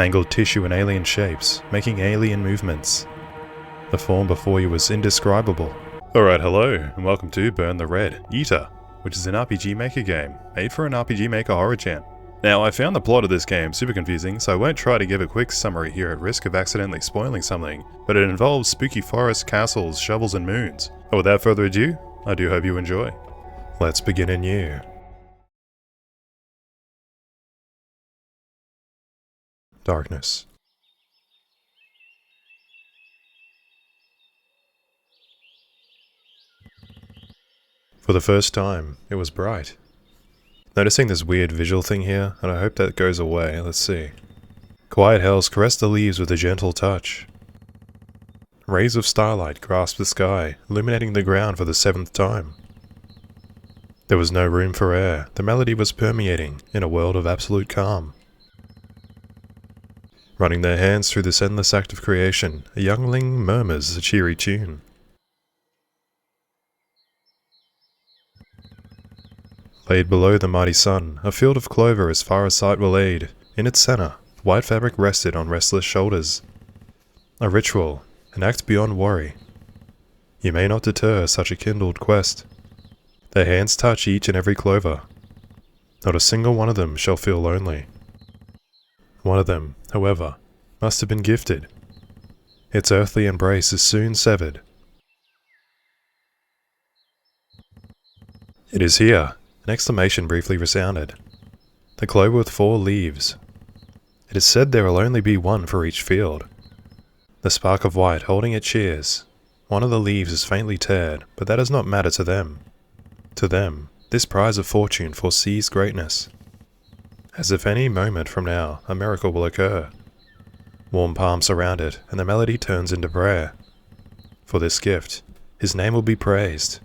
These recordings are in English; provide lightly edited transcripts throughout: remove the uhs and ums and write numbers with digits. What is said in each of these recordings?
mangled tissue in alien shapes, making alien movements. The form before you was indescribable. Alright, hello, and welcome to Burn the Red Eater, which is an RPGMaker game, made for an RPGMaker horror jam. Now, I found the plot of this game super confusing, so I won't try to give a quick summary here at risk of accidentally spoiling something, but it involves spooky forests, castles, shovels, and moons. And without further ado, I do hope you enjoy. Let's begin anew. Darkness. For the first time, it was bright. Noticing this weird visual thing here, and I hope that goes away. Let's see. Quiet hells caress the leaves with a gentle touch. Rays of starlight grasp the sky, illuminating the ground for the 7th time. There was no room for air. The melody was permeating in a world of absolute calm. Running their hands through this endless act of creation, a youngling murmurs a cheery tune. Laid below the mighty sun, a field of clover as far as sight will aid. In its center, white fabric rested on restless shoulders. A ritual, an act beyond worry. You may not deter such a kindled quest. Their hands touch each and every clover. Not a single one of them shall feel lonely. One of them, however, must have been gifted. Its earthly embrace is soon severed. It is here. An exclamation briefly resounded. The clover with 4 leaves. It is said there will only be one for each field. The spark of white holding it cheers. One of the leaves is faintly teared, but that does not matter to them. To them, this prize of fortune foresees greatness. As if any moment from now, a miracle will occur. Warm palms surround it, and the melody turns into prayer. For this gift, his name will be praised.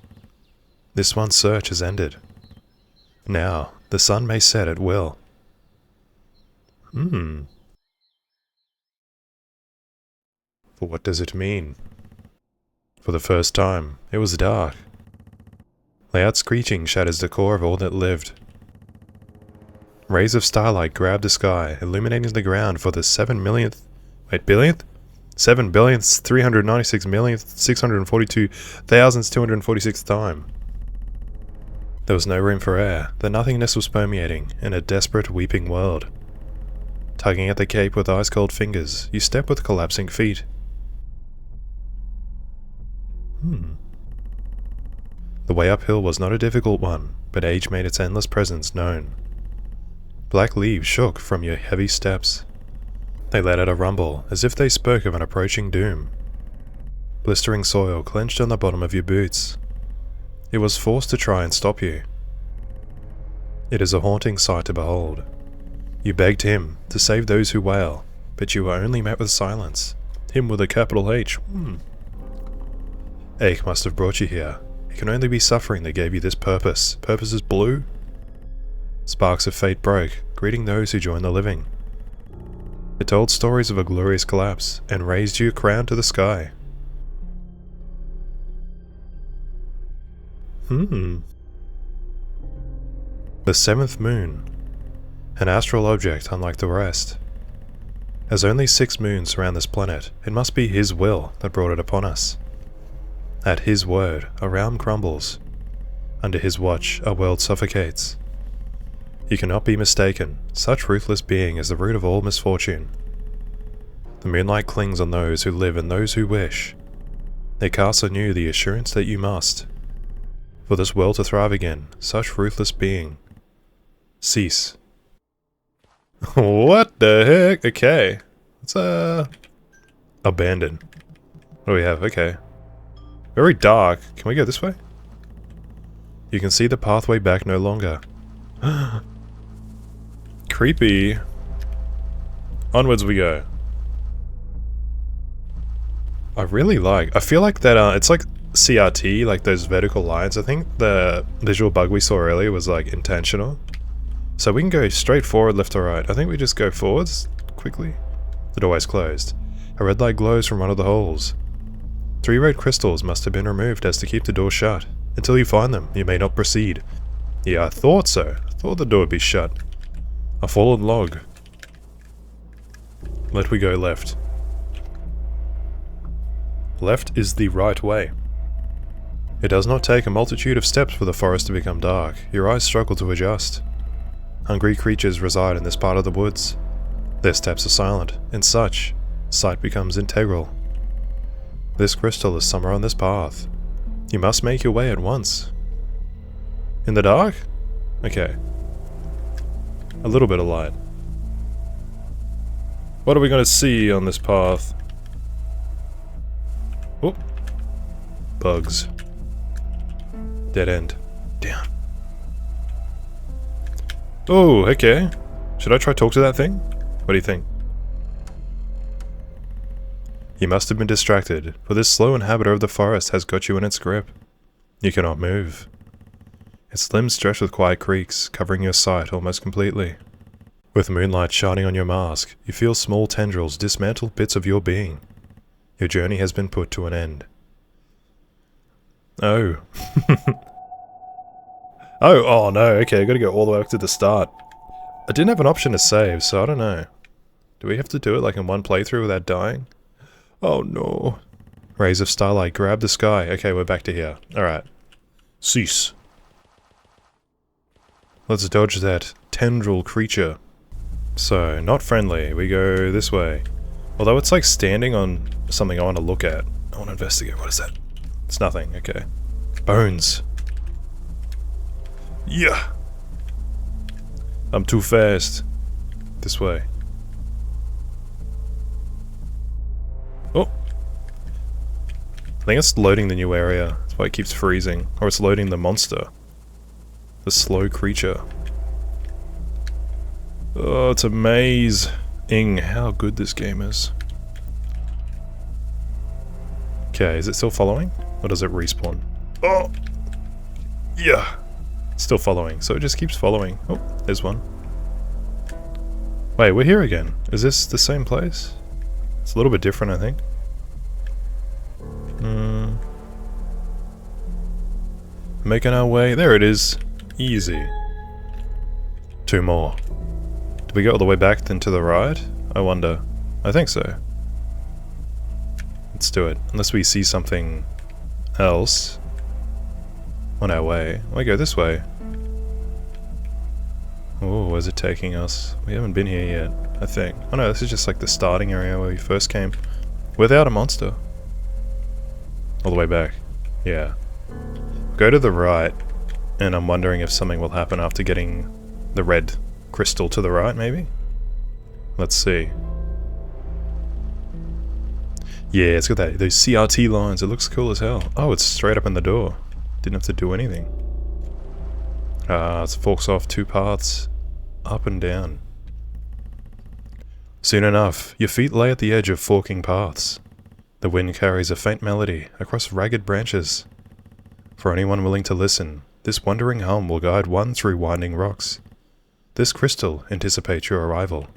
This one's search is ended. Now, the sun may set at will. For what does it mean? For the first time, it was dark. Loud screeching shatters the core of all that lived. Rays of starlight grab the sky, illuminating the ground for the 7,396,642,246th time. There was no room for air, the nothingness was permeating in a desperate, weeping world. Tugging at the cape with ice-cold fingers, you step with collapsing feet. The way uphill was not a difficult one, but age made its endless presence known. Black leaves shook from your heavy steps. They let out a rumble, as if they spoke of an approaching doom. Blistering soil clenched on the bottom of your boots. It was forced to try and stop you. It is a haunting sight to behold. You begged him to save those who wail, but you were only met with silence. Him with a capital H. Ache must have brought you here. It can only be suffering that gave you this purpose. Purpose is blue? Sparks of fate broke, greeting those who joined the living. It told stories of a glorious collapse, and raised you a crown to the sky. The 7th moon. An astral object unlike the rest. As only 6 moons surround this planet, it must be his will that brought it upon us. At his word, a realm crumbles. Under his watch, a world suffocates. You cannot be mistaken, such ruthless being is the root of all misfortune. The moonlight clings on those who live and those who wish. It casts on you the assurance that you must. For this world to thrive again, such ruthless being. Cease. What the heck? Okay. Let's, abandon. What do we have? Okay. Very dark. Can we go this way? You can see the pathway back no longer. Creepy. Onwards we go. I feel like that, it's like CRT, like those vertical lines. I think the visual bug we saw earlier was like intentional. So we can go straight forward, left or right. I think we just go forwards quickly. The doorway's closed. A red light glows from one of the holes. 3 red crystals must have been removed as to keep the door shut. Until you find them, you may not proceed. Yeah, I thought so. I thought the door would be shut. A fallen log. Let we go left. Left is the right way. It does not take a multitude of steps for the forest to become dark. Your eyes struggle to adjust. Hungry creatures reside in this part of the woods. Their steps are silent. In such, sight becomes integral. This crystal is somewhere on this path. You must make your way at once. In the dark? Okay. A little bit of light. What are we going to see on this path? Oh. Bugs. Dead end. Down. Oh, okay. Should I try talk to that thing? What do you think? You must have been distracted, for this slow inhabitor of the forest has got you in its grip. You cannot move. Its limbs stretch with quiet creaks, covering your sight almost completely. With moonlight shining on your mask, you feel small tendrils dismantle bits of your being. Your journey has been put to an end. Oh. Oh no, okay, I gotta go all the way up to the start. I didn't have an option to save, so I don't know. Do we have to do it like in one playthrough without dying? Oh no. Rays of starlight grab the sky. Okay, we're back to here. Alright. Cease. Let's dodge that tendril creature. So, not friendly. We go this way. Although it's like standing on something I want to look at. I want to investigate. What is that? It's nothing. Okay. Bones. Yeah. I'm too fast. This way. Oh. I think it's loading the new area. That's why it keeps freezing. Or it's loading the monster. The slow creature. Oh, it's amazing how good this game is. Okay, is it still following? Or does it respawn? Oh! Yeah! It's still following, so it just keeps following. Oh, there's one. Wait, we're here again. Is this the same place? It's a little bit different, I think. Making our way. There it is. Easy. 2 more. Did we go all the way back then to the right? I wonder. I think so. Let's do it. Unless we see something else on our way. We go this way. Oh, where's it taking us? We haven't been here yet, I think. Oh no, this is just like the starting area where we first came. Without a monster. All the way back. Yeah. Go to the right, and I'm wondering if something will happen after getting the red crystal to the right, maybe? Let's see. Yeah, it's got those CRT lines. It looks cool as hell. Oh, it's straight up in the door. Didn't have to do anything. It forks off 2 paths, up and down. Soon enough, your feet lay at the edge of forking paths. The wind carries a faint melody across ragged branches. For anyone willing to listen, this wandering hum will guide one through winding rocks. This crystal anticipates your arrival.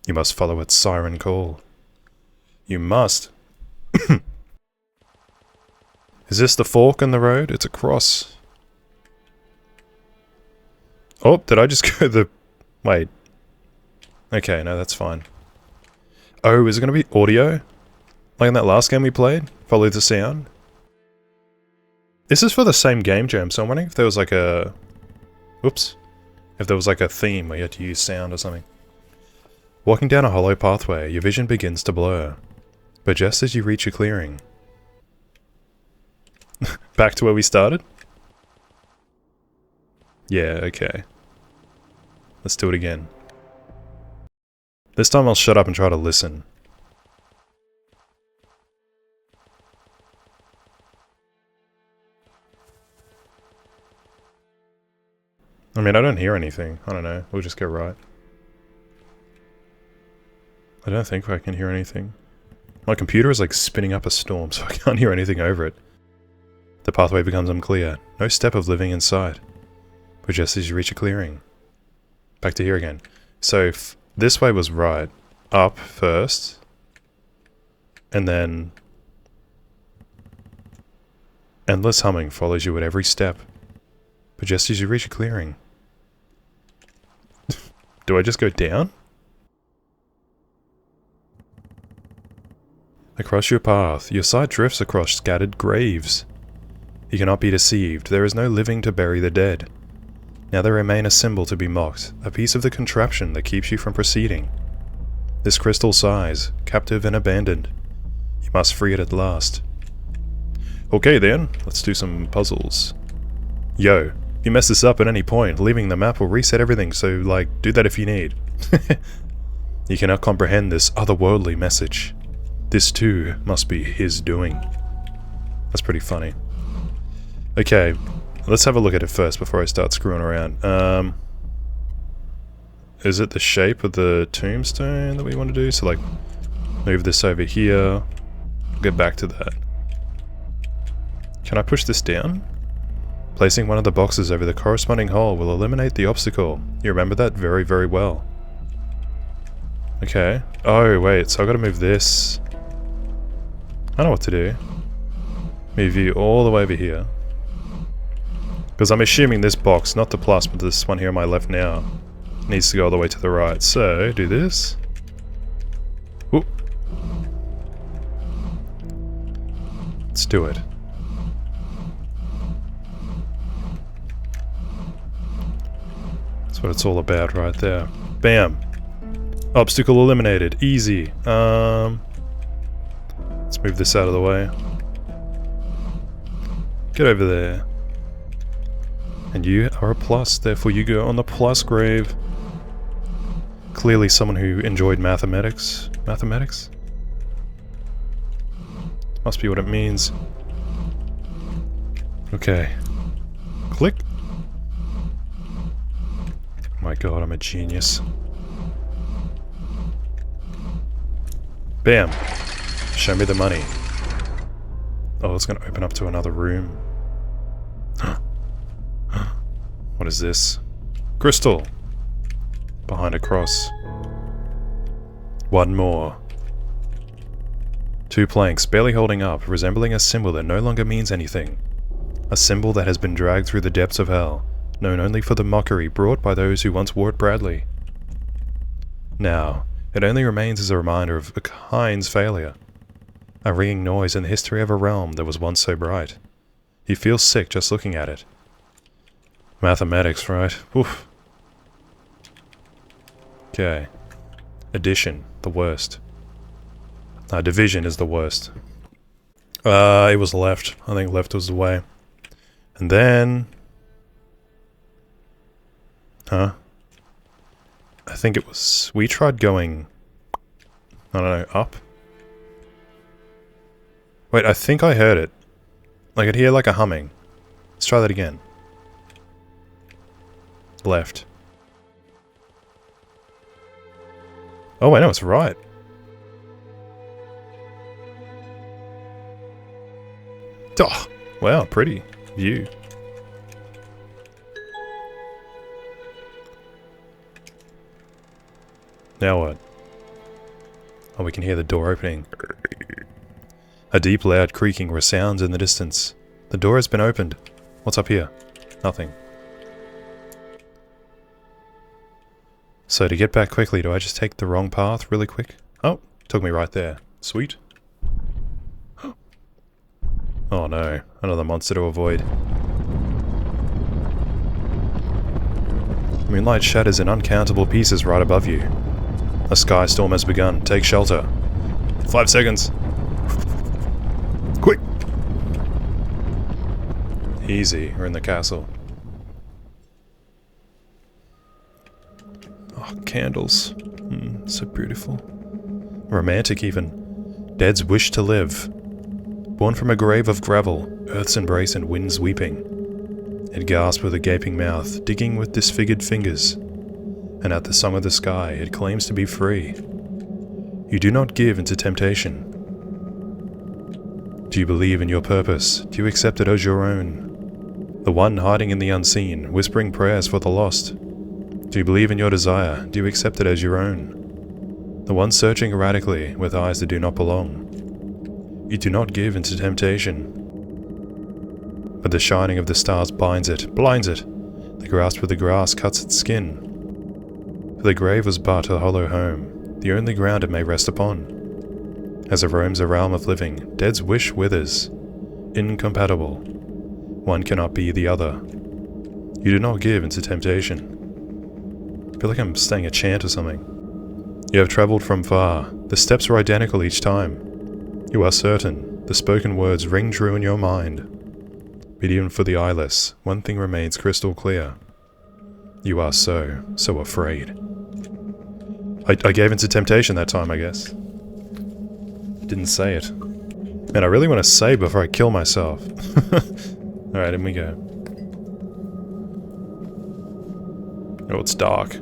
You must follow its siren call. You must. Is this the fork in the road? It's a cross. Oh, did I just go the... Wait. Okay, no, that's fine. Oh, is it going to be audio? Like in that last game we played? Follow the sound? This is for the same game jam, so I'm wondering if there was like a... Oops. If there was like a theme where you had to use sound or something. Walking down a hollow pathway, your vision begins to blur. But just as you reach a clearing... Back to where we started? Yeah, okay. Let's do it again. This time I'll shut up and try to listen. I mean, I don't hear anything. I don't know. We'll just go right. I don't think I can hear anything. My computer is like spinning up a storm, so I can't hear anything over it. The pathway becomes unclear. No step of living in sight. But just as you reach a clearing. Back to here again. So, this way was right. Up first. And then... endless humming follows you at every step. But just as you reach a clearing... Do I just go down? Across your path, your sight drifts across scattered graves. You cannot be deceived, there is no living to bury the dead. Now there remain a symbol to be mocked, a piece of the contraption that keeps you from proceeding. This crystal sighs, captive and abandoned. You must free it at last. Okay then, let's do some puzzles. Yo, if you mess this up at any point, leaving the map will reset everything, so like, do that if you need. You cannot comprehend this otherworldly message. This too must be his doing. That's pretty funny. Okay, let's have a look at it first before I start screwing around. Is it the shape of the tombstone that we want to do? So like, move this over here. We'll get back to that. Can I push this down? Placing one of the boxes over the corresponding hole will eliminate the obstacle. You remember that very, very well. Okay. Oh, wait, so I've got to move this. I know what to do. Move you all the way over here. Because I'm assuming this box, not the plus, but this one here on my left now, needs to go all the way to the right. So, do this. Ooh. Let's do it. That's what it's all about right there. Bam! Obstacle eliminated. Easy. Let's move this out of the way. Get over there. And you are a plus, therefore you go on the plus grave. Clearly someone who enjoyed mathematics. Mathematics? Must be what it means. Okay. Click. My god, I'm a genius. Bam! Show me the money. Oh, it's gonna open up to another room. What is this? Crystal! Behind a cross. One more. Two planks, barely holding up, resembling a symbol that no longer means anything. A symbol that has been dragged through the depths of hell, known only for the mockery brought by those who once wore it proudly. Now, it only remains as a reminder of a kind's failure. A ringing noise in the history of a realm that was once so bright. You feel sick just looking at it. Mathematics, right? Oof. Okay. Addition, the worst. Division is the worst. It was left. I think left was the way. And then... Huh? I think it was... We tried going... I don't know, up? Wait, I think I heard it. I could hear like a humming. Let's try that again. Left. Oh wait, no, it's right. Oh, wow, pretty view. Now what? Oh, we can hear the door opening. A deep, loud creaking resounds in the distance. The door has been opened. What's up here? Nothing. So to get back quickly, do I just take the wrong path really quick? Oh, took me right there. Sweet. Oh no, another monster to avoid. Moonlight shatters in uncountable pieces right above you. A sky storm has begun. Take shelter. 5 seconds. Quick! Easy, we're in the castle. Oh, candles. So beautiful. Romantic even. Dead's wish to live. Born from a grave of gravel, earth's embrace and wind's weeping. It gasps with a gaping mouth, digging with disfigured fingers. And at the song of the sky, it claims to be free. You do not give into temptation. Do you believe in your purpose? Do you accept it as your own? The one hiding in the unseen, whispering prayers for the lost. Do you believe in your desire? Do you accept it as your own? The one searching erratically, with eyes that do not belong. You do not give into temptation. But the shining of the stars blinds it. The grasp of the grass cuts its skin. For the grave was but a hollow home, the only ground it may rest upon. As it roams a realm of living, dead's wish withers. Incompatible. One cannot be the other. You do not give into temptation. I feel like I'm saying a chant or something. You have travelled from far. The steps are identical each time. You are certain. The spoken words ring true in your mind. But even for the eyeless, one thing remains crystal clear. You are so afraid. I gave into temptation that time, I guess. Didn't say it. Man, I really want to say before I kill myself. Alright, in we go. Oh, it's dark.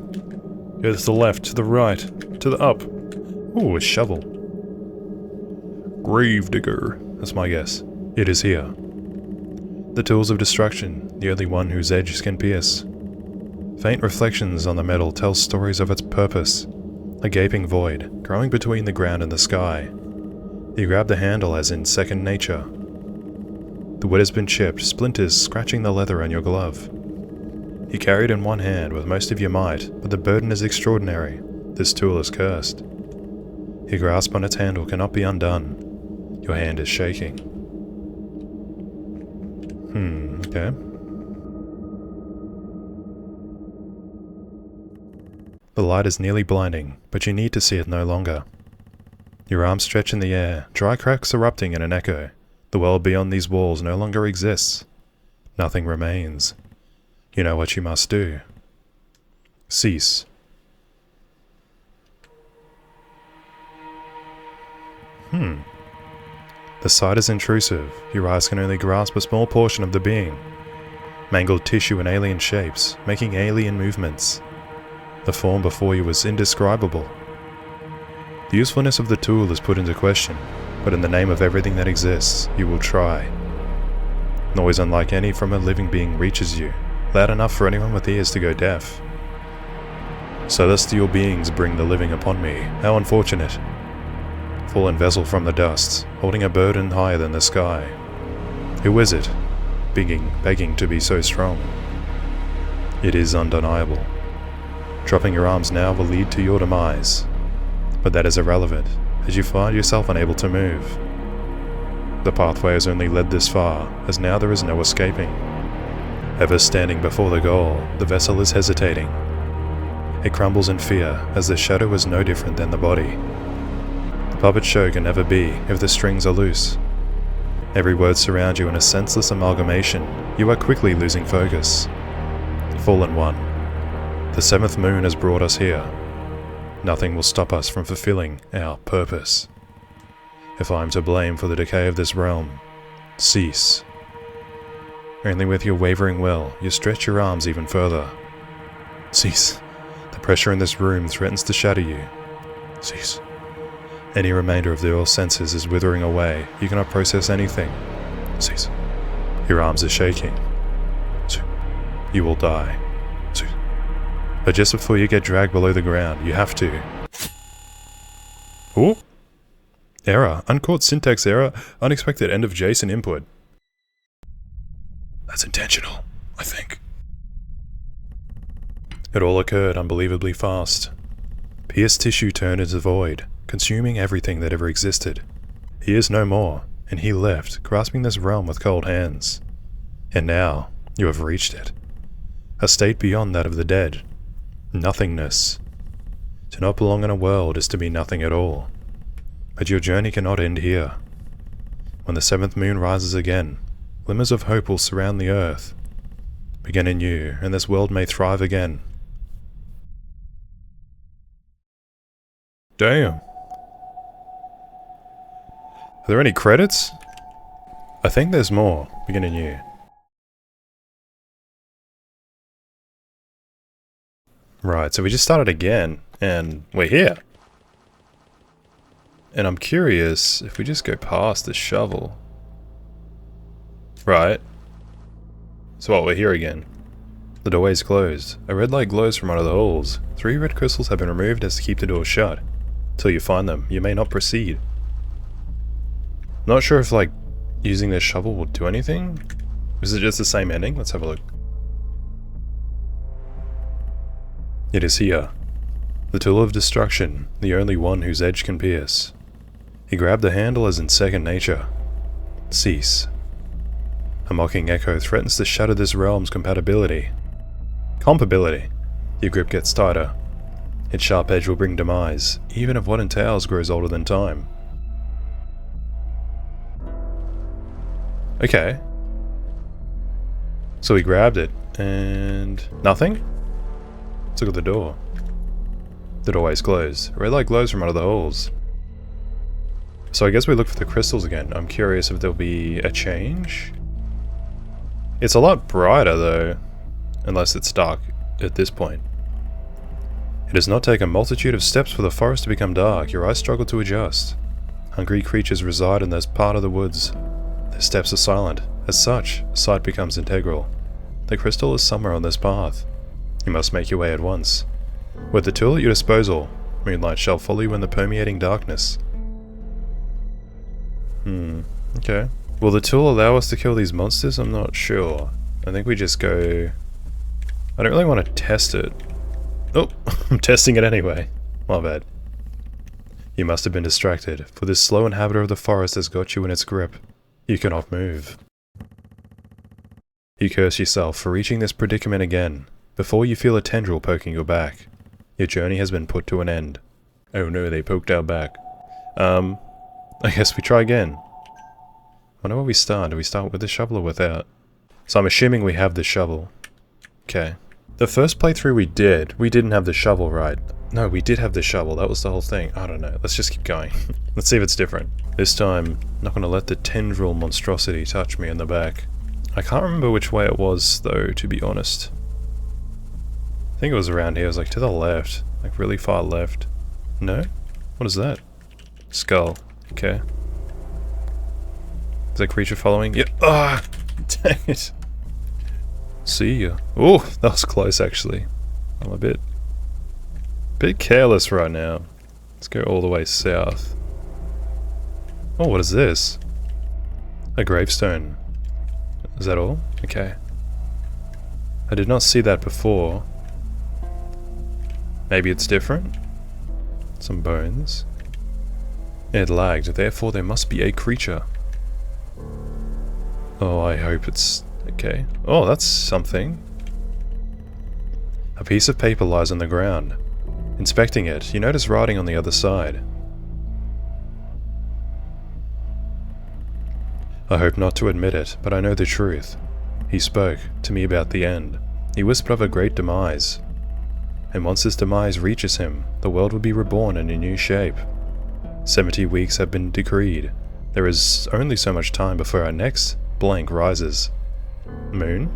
Go to the left, to the right, to the up. Ooh, a shovel. Gravedigger. That's my guess. It is here. The tools of destruction, the only one whose edges can pierce. Faint reflections on the metal tell stories of its purpose. A gaping void, growing between the ground and the sky. You grab the handle as in second nature. The wood has been chipped, splinters scratching the leather on your glove. You carry it in one hand with most of your might, but the burden is extraordinary. This tool is cursed. Your grasp on its handle cannot be undone. Your hand is shaking. Okay. The light is nearly blinding, but you need to see it no longer. Your arms stretch in the air, dry cracks erupting in an echo. The world beyond these walls no longer exists. Nothing remains. You know what you must do. Cease. The sight is intrusive. Your eyes can only grasp a small portion of the being. Mangled tissue in alien shapes, making alien movements. The form before you was indescribable. The usefulness of the tool is put into question, but in the name of everything that exists, you will try. Noise unlike any from a living being reaches you, loud enough for anyone with ears to go deaf. Celestial beings bring the living upon me. How unfortunate. Fallen vessel from the dust, holding a burden higher than the sky. Who is it? Begging to be so strong. It is undeniable. Dropping your arms now will lead to your demise. But that is irrelevant, as you find yourself unable to move. The pathway has only led this far, as now there is no escaping. Ever standing before the goal, the vessel is hesitating. It crumbles in fear, as the shadow is no different than the body. The puppet show can never be if the strings are loose. Every word surrounds you in a senseless amalgamation. You are quickly losing focus. Fallen one. The seventh moon has brought us here. Nothing will stop us from fulfilling our purpose. If I am to blame for the decay of this realm, cease. Only with your wavering will, you stretch your arms even further. Cease. The pressure in this room threatens to shatter you. Cease. Any remainder of your senses is withering away. You cannot process anything. Cease. Your arms are shaking. You will die. But just before you get dragged below the ground, you have to... Ooh. Error. Uncaught syntax error. Unexpected end of JSON input. That's intentional, I think. It all occurred unbelievably fast. Pierced tissue turned into void, consuming everything that ever existed. He is no more, and he left, grasping this realm with cold hands. And now, you have reached it. A state beyond that of the dead. Nothingness. To not belong in a world is to be nothing at all. But your journey cannot end here. When the seventh moon rises again, glimmers of hope will surround the earth. Begin anew, and this world may thrive again. Damn. Are there any credits? I think there's more. Begin anew. Right, so we just started again, and we're here. And I'm curious if we just go past the shovel. Right. So what, we're here again. The doorway's closed. A red light glows from one of the holes. 3 red crystals have been removed as to keep the door shut. Till you find them, you may not proceed. Not sure if, like, using this shovel will do anything? Is it just the same ending? Let's have a look. It is here. The tool of destruction, the only one whose edge can pierce. He grabbed the handle as in second nature. Cease. A mocking echo threatens to shatter this realm's compatibility. Compability. Your grip gets tighter. Its sharp edge will bring demise, even if what entails grows older than time. Okay. So he grabbed it, and nothing? Let's look at the door. The doorway's closed. A red light glows from out of the holes. So I guess we look for the crystals again. I'm curious if there'll be a change? It's a lot brighter though, unless it's dark at this point. It does not take a multitude of steps for the forest to become dark. Your eyes struggle to adjust. Hungry creatures reside in this part of the woods. Their steps are silent. As such, sight becomes integral. The crystal is somewhere on this path. You must make your way at once. With the tool at your disposal, moonlight shall follow you in the permeating darkness. Okay. Will the tool allow us to kill these monsters? I'm not sure. I think we just go... I don't really want to test it. Oh, I'm testing it anyway. My bad. You must have been distracted, for this slow inhabitor of the forest has got you in its grip. You cannot move. You curse yourself for reaching this predicament again, before you feel a tendril poking your back. Your journey has been put to an end. Oh no, they poked our back. I guess we try again. I wonder where we start. Do we start with the shovel or without? So I'm assuming we have the shovel. Okay. The first playthrough we didn't have the shovel, right? No, we did have the shovel. That was the whole thing. I don't know. Let's just keep going. Let's see if it's different. This time, not going to let the tendril monstrosity touch me in the back. I can't remember which way it was, though, to be honest. I think it was around here. It was like to the left. Like really far left. No? What is that? Skull. Okay. Is that creature following? Yeah. Ah! Dang it. See ya. Oh, that was close actually. I'm a bit careless right now. Let's go all the way south. Oh, what is this? A gravestone. Is that all? Okay. I did not see that before. Maybe it's different? Some bones. It lagged, therefore there must be a creature. Oh, I hope it's... okay. Oh, that's something. A piece of paper lies on the ground. Inspecting it, you notice writing on the other side. I hope not to admit it, but I know the truth. He spoke to me about the end. He whispered of a great demise. And once this demise reaches him, the world will be reborn in a new shape. 70 weeks have been decreed. There is only so much time before our next blank rises. Moon?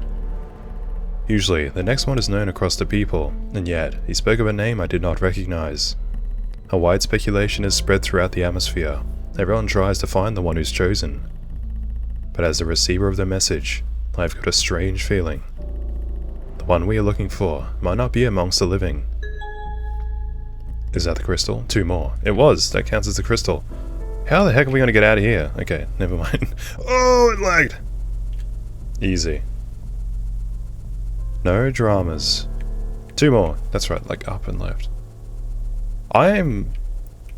Usually, the next one is known across the people, and yet, he spoke of a name I did not recognize. A wide speculation is spread throughout the atmosphere. Everyone tries to find the one who's chosen. But as the receiver of the message, I've got a strange feeling. The one we are looking for might not be amongst the living. Is that the crystal? 2 more. It was! That counts as the crystal. How the heck are we gonna get out of here? Okay, never mind. Oh, it lagged! Easy. No dramas. 2 more. That's right, like up and left. I am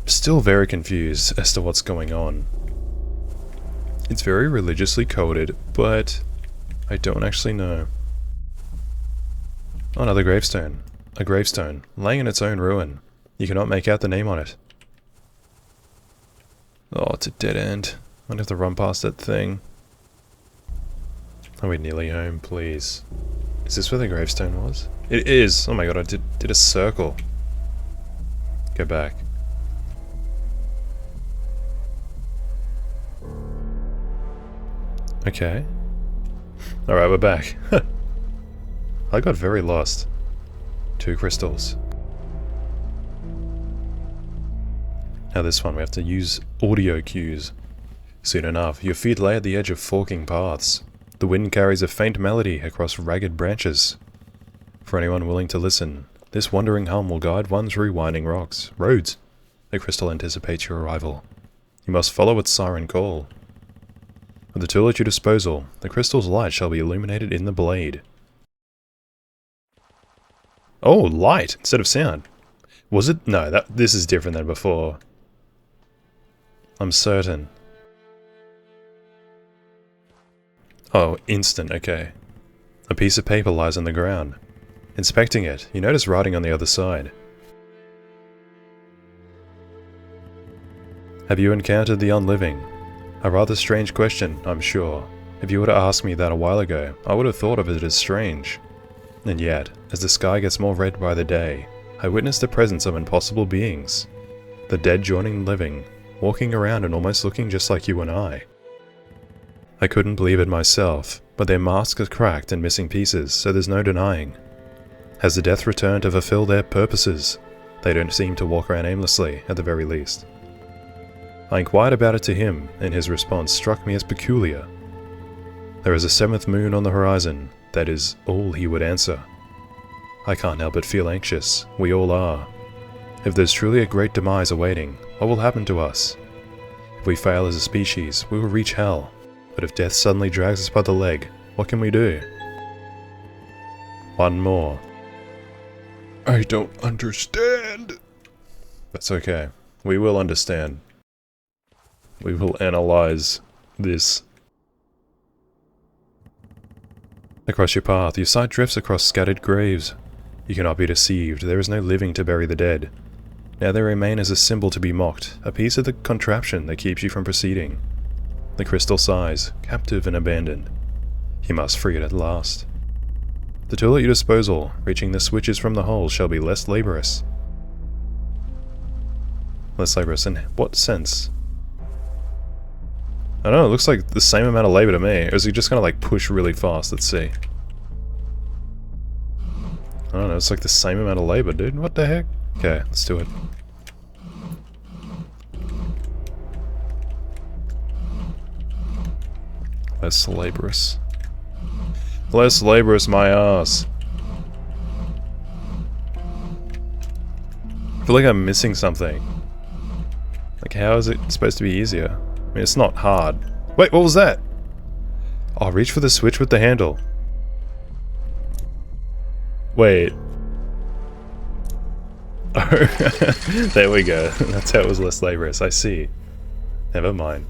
still very confused as to what's going on. It's very religiously coded, but I don't actually know. Oh, another gravestone. A gravestone, laying in its own ruin. You cannot make out the name on it. Oh, it's a dead end. I'm gonna have to run past that thing. Are we nearly home, please? Is this where the gravestone was? It is! Oh my god, I did a circle. Go back. Okay. Alright, we're back. I got very lost. 2 crystals. Now this one, we have to use audio cues. Soon enough, your feet lay at the edge of forking paths. The wind carries a faint melody across ragged branches. For anyone willing to listen, this wandering hum will guide one through winding roads. The crystal anticipates your arrival. You must follow its siren call. With the tool at your disposal, the crystal's light shall be illuminated in the blade. Oh, light instead of sound. Was it? No, this is different than before. I'm certain. Oh, instant, okay. A piece of paper lies on the ground. Inspecting it, you notice writing on the other side. Have you encountered the unliving? A rather strange question, I'm sure. If you were to ask me that a while ago, I would have thought of it as strange. And yet, as the sky gets more red by the day, I witness the presence of impossible beings. The dead joining the living, walking around and almost looking just like you and I. I couldn't believe it myself, but their masks are cracked and missing pieces, so there's no denying. Has the death returned to fulfill their purposes? They don't seem to walk around aimlessly, at the very least. I inquired about it to him, and his response struck me as peculiar. There is a seventh moon on the horizon, that is all he would answer. I can't help but feel anxious, we all are. If there's truly a great demise awaiting, what will happen to us? If we fail as a species, we will reach hell, but if death suddenly drags us by the leg, what can we do? One more. I don't understand. That's okay. We will understand. We will analyze this. Across your path, your sight drifts across scattered graves. You cannot be deceived, there is no living to bury the dead. Now they remain as a symbol to be mocked, a piece of the contraption that keeps you from proceeding. The crystal sighs, captive and abandoned. You must free it at last. The tool at your disposal, reaching the switches from the hole, shall be less laborious. Less laborious in what sense? I don't know, it looks like the same amount of labor to me. Or is he just gonna like push really fast? Let's see. I don't know, it's like the same amount of labor, dude. What the heck? Okay, let's do it. Less laborious. Less laborious, my ass. I feel like I'm missing something. Like, how is it supposed to be easier? I mean, it's not hard. Wait, what was that? Oh, reach for the switch with the handle. Wait. Oh, there we go. That's how it was less laborious. I see. Never mind.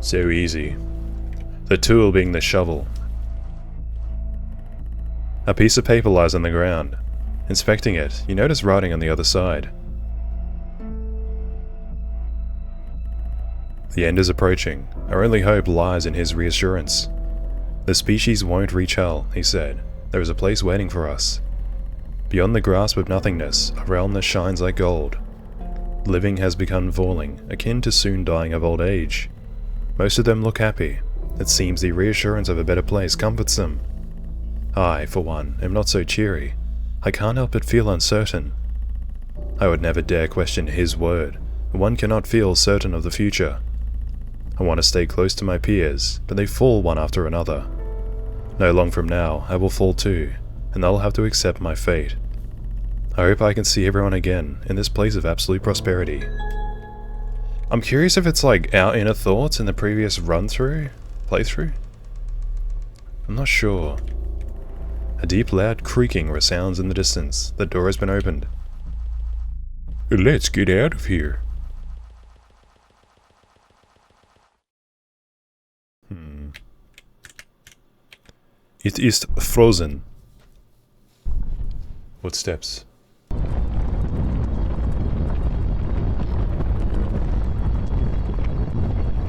So easy. The tool being the shovel. A piece of paper lies on the ground. Inspecting it, you notice writing on the other side. The end is approaching. Our only hope lies in his reassurance. The species won't reach hell, he said. There is a place waiting for us. Beyond the grasp of nothingness, a realm that shines like gold. Living has become falling, akin to soon dying of old age. Most of them look happy. It seems the reassurance of a better place comforts them. I, for one, am not so cheery. I can't help but feel uncertain. I would never dare question his word. One cannot feel certain of the future. I want to stay close to my peers, but they fall one after another. No long from now, I will fall too, and they'll have to accept my fate. I hope I can see everyone again in this place of absolute prosperity. I'm curious if it's like our inner thoughts in the previous playthrough? I'm not sure. A deep loud creaking resounds in the distance. The door has been opened. Let's get out of here. It is frozen. Footsteps.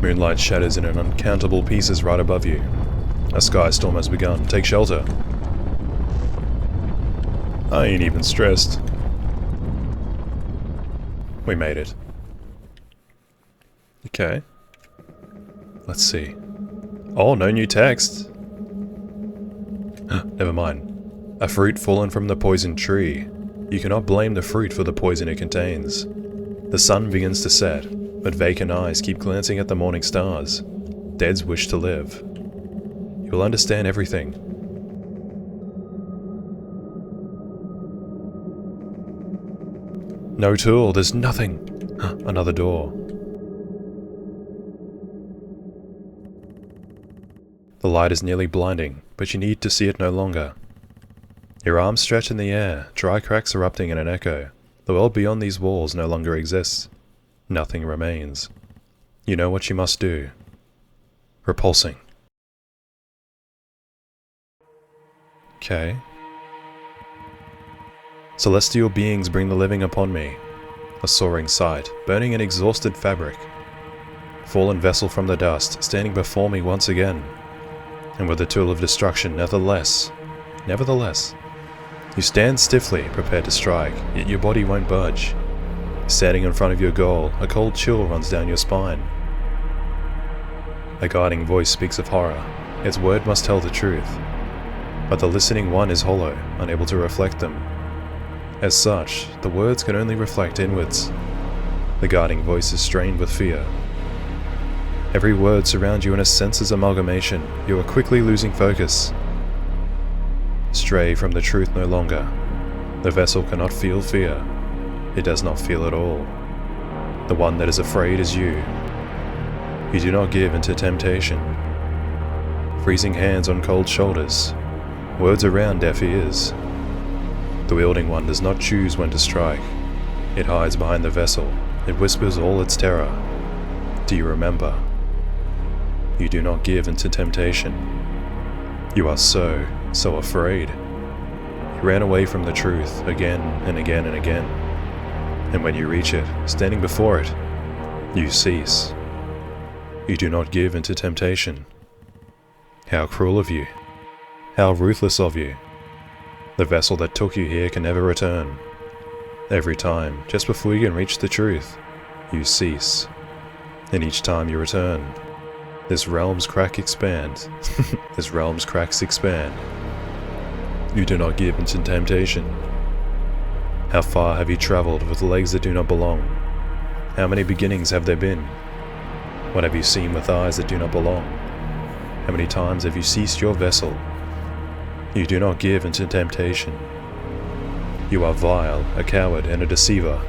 Moonlight shatters in an uncountable pieces right above you. A sky storm has begun. Take shelter. I ain't even stressed. We made it. Okay. Let's see. Oh, no new text. Never mind. A fruit fallen from the poisoned tree. You cannot blame the fruit for the poison it contains. The sun begins to set, but vacant eyes keep glancing at the morning stars. Dead's wish to live. You will understand everything. No tool, there's nothing. Another door. The light is nearly blinding, but you need to see it no longer. Your arms stretch in the air, dry cracks erupting in an echo. The world beyond these walls no longer exists. Nothing remains. You know what you must do. Repulsing. Okay. Celestial beings bring the living upon me. A soaring sight, burning an exhausted fabric. Fallen vessel from the dust, standing before me once again. And with the tool of destruction, nevertheless, you stand stiffly, prepared to strike, yet your body won't budge. Standing in front of your goal, a cold chill runs down your spine. A guiding voice speaks of horror. Its word must tell the truth. But the listening one is hollow, unable to reflect them. As such, the words can only reflect inwards. The guiding voice is strained with fear. Every word surrounds you in a senseless amalgamation. You are quickly losing focus. Stray from the truth no longer. The vessel cannot feel fear. It does not feel at all. The one that is afraid is you. You do not give into temptation. Freezing hands on cold shoulders. Words around deaf ears. The wielding one does not choose when to strike. It hides behind the vessel. It whispers all its terror. Do you remember? You do not give into temptation. You are so afraid. You ran away from the truth again and again and again. And when you reach it, standing before it, you cease. You do not give into temptation. How cruel of you. How ruthless of you. The vessel that took you here can never return. Every time, just before you can reach the truth, you cease. And each time you return, this realm's cracks expand. This realm's cracks expand. You do not give into temptation. How far have you traveled with legs that do not belong? How many beginnings have there been? What have you seen with eyes that do not belong? How many times have you ceased your vessel? You do not give into temptation. You are vile, a coward, and a deceiver.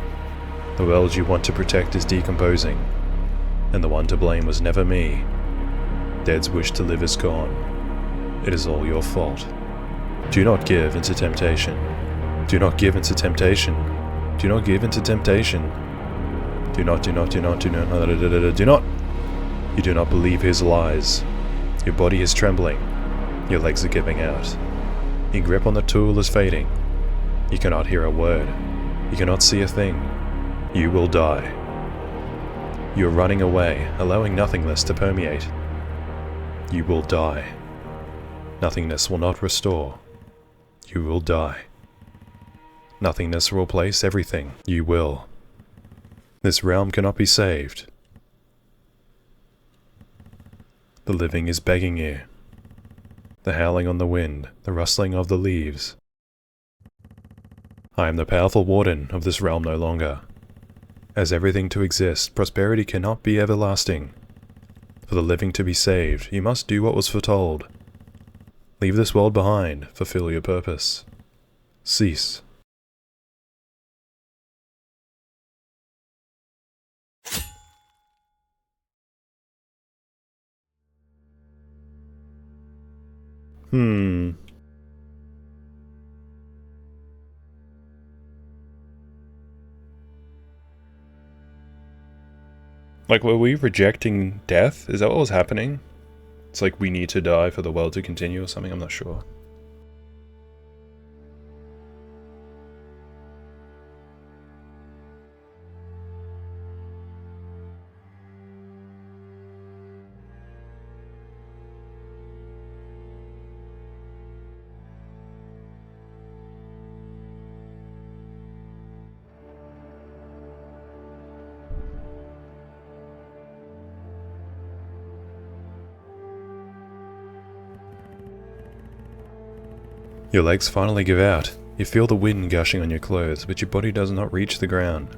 The world you want to protect is decomposing, and the one to blame was never me. Dead's wish to live is gone. It is all your fault. Do not give into temptation. Do not give into temptation. Do not give into temptation. Do not. You do not believe his lies. Your body is trembling. Your legs are giving out. Your grip on the tool is fading. You cannot hear a word. You cannot see a thing. You will die. You are running away, allowing nothingness to permeate. You will die. Nothingness will not restore. You will die. Nothingness will replace everything. You will. This realm cannot be saved. The living is begging you. The howling on the wind, the rustling of the leaves. I am the powerful warden of this realm no longer. As everything to exist, prosperity cannot be everlasting. For the living to be saved, you must do what was foretold. Leave this world behind, fulfill your purpose. Cease. Like, were we rejecting death? Is that what was happening? It's like we need to die for the world to continue or something? I'm not sure. Your legs finally give out. You feel the wind gushing on your clothes, but your body does not reach the ground.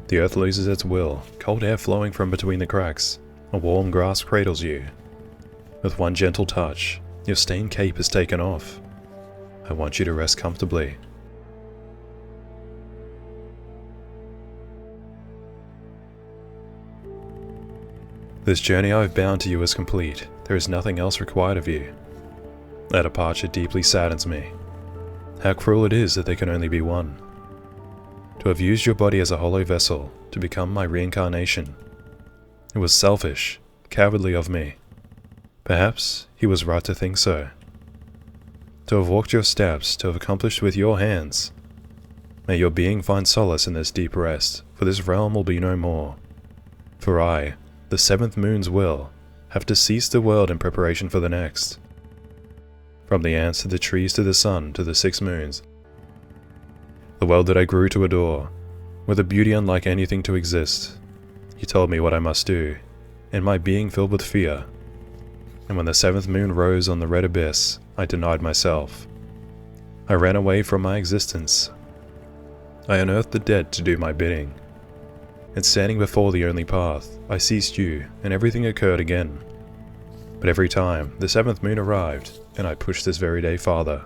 The earth loses its will, cold air flowing from between the cracks. A warm grasp cradles you. With one gentle touch, your stained cape is taken off. I want you to rest comfortably. This journey I have bound to you is complete. There is nothing else required of you. That departure deeply saddens me. How cruel it is that there can only be one. To have used your body as a hollow vessel to become my reincarnation. It was selfish, cowardly of me. Perhaps he was right to think so. To have walked your steps, to have accomplished with your hands. May your being find solace in this deep rest, for this realm will be no more. For I, the seventh moon's will, have to cease the world in preparation for the next. From the ants to the trees to the sun to the 6 moons. The world that I grew to adore, with a beauty unlike anything to exist. He told me what I must do, and my being filled with fear. And when the 7th moon rose on the red abyss, I denied myself. I ran away from my existence. I unearthed the dead to do my bidding. And standing before the only path, I ceased you, and everything occurred again. But every time, the 7th moon arrived, and I pushed this very day farther.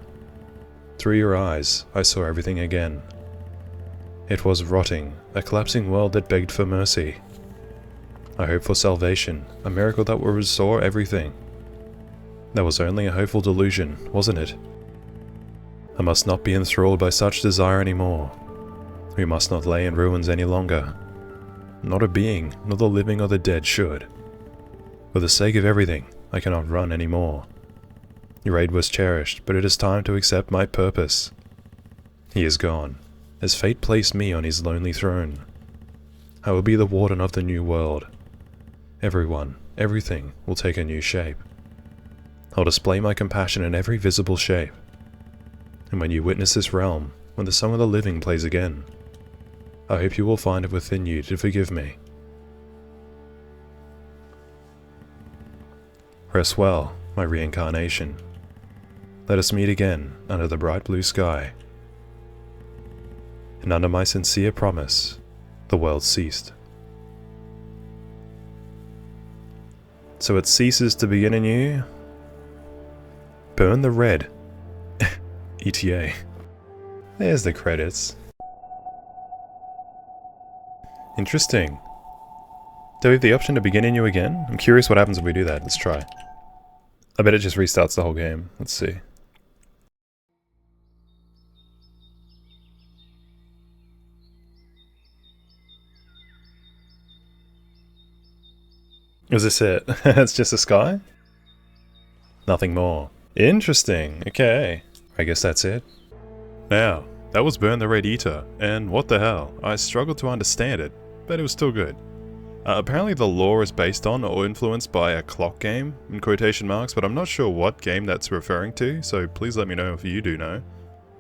Through your eyes, I saw everything again. It was rotting, a collapsing world that begged for mercy. I hoped for salvation, a miracle that would restore everything. That was only a hopeful delusion, wasn't it? I must not be enthralled by such desire anymore. We must not lay in ruins any longer. Not a being, nor the living or the dead should. For the sake of everything, I cannot run anymore. Your aid was cherished, but it is time to accept my purpose. He is gone, as fate placed me on his lonely throne. I will be the warden of the new world. Everyone, everything will take a new shape. I'll display my compassion in every visible shape. And when you witness this realm, when the song of the living plays again, I hope you will find it within you to forgive me. Rest well, my reincarnation. Let us meet again under the bright blue sky. And under my sincere promise, the world ceased. So it ceases to begin in you. Burn the red. ETA. There's the credits. Interesting. Do we have the option to begin in you again? I'm curious what happens if we do that. Let's try. I bet it just restarts the whole game. Let's see. Is this it? It's just a sky? Nothing more. Interesting. Okay. I guess that's it. Now, that was Burn the Red Eater, and what the hell, I struggled to understand it, but it was still good. Apparently the lore is based on or influenced by a clock game, in quotation marks, but I'm not sure what game that's referring to, so please let me know if you do know.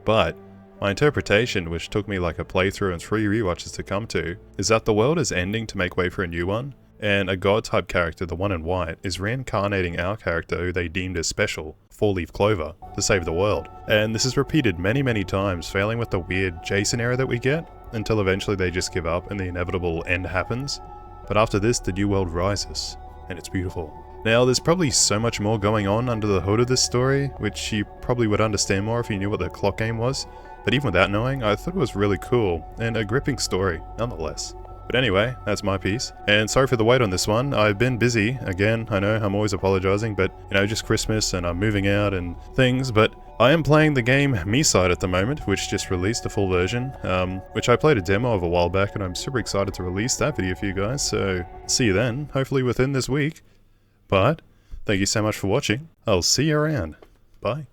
But my interpretation, which took me like a playthrough and 3 rewatches to come to, is that the world is ending to make way for a new one, and a god-type character, the one in white, is reincarnating our character who they deemed as special, 4-leaf clover, to save the world. And this is repeated many times, failing with the weird Jason error that we get, until eventually they just give up and the inevitable end happens. But after this, the new world rises, and it's beautiful. Now, there's probably so much more going on under the hood of this story, which you probably would understand more if you knew what the clock game was, but even without knowing, I thought it was really cool, and a gripping story, nonetheless. But anyway, that's my piece. And sorry for the wait on this one. I've been busy. Again, I know I'm always apologizing, but you know, just Christmas and I'm moving out and things. But I am playing the game Me-Side at the moment, which just released a full version, which I played a demo of a while back, and I'm super excited to release that video for you guys. So see you then, hopefully within this week. But thank you so much for watching. I'll see you around. Bye.